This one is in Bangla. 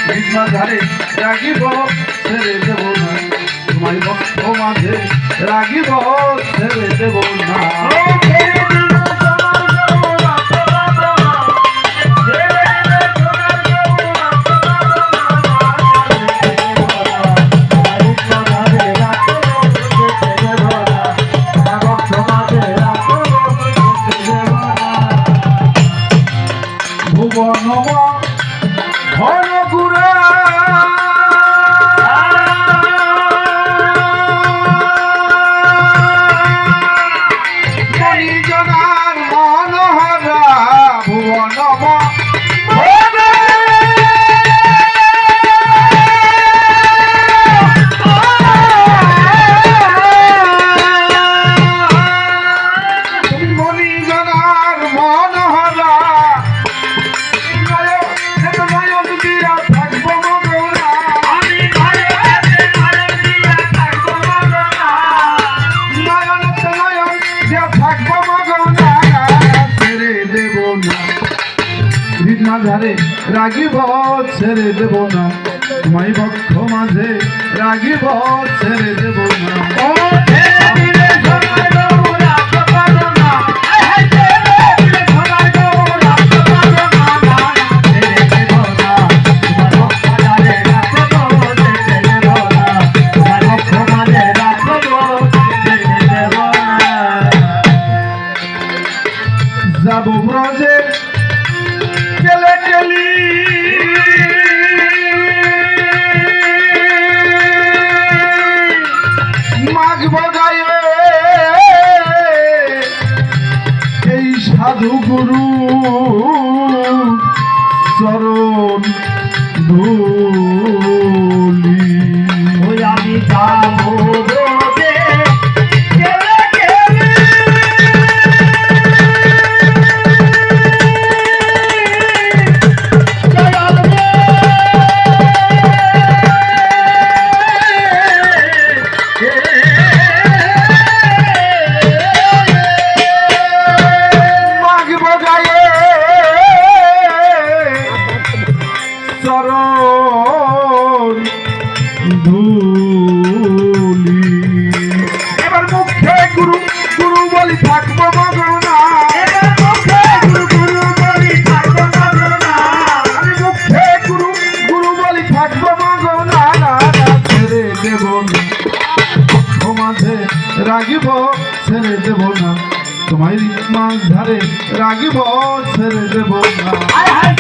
বিদ্যা ধারে রাগিব ছেড়ে দেব না তোমায় ভক্ত মাঝে রাগিব ছেড়ে দেব না মাঝারে রাগিব ছেড়ে দেব না তোমায় ভক্ত মাঝে রাগিব ছেড়ে দেব না যাব ব্রজে সাধু গুরু চরণ ধুলি ওই আমি যাবো এবার মুখে গুরু গুরু বলি থাকবো মগনা বলি থাকবো মগনা আমি মুখে গুরু গুরু বলি থাকবো মগনা ছেড়ে দেব না মাঝে রাগিব ছেড়ে দেব না তোমায় মাঝ ধারে রাগিব ছেড়ে দেব না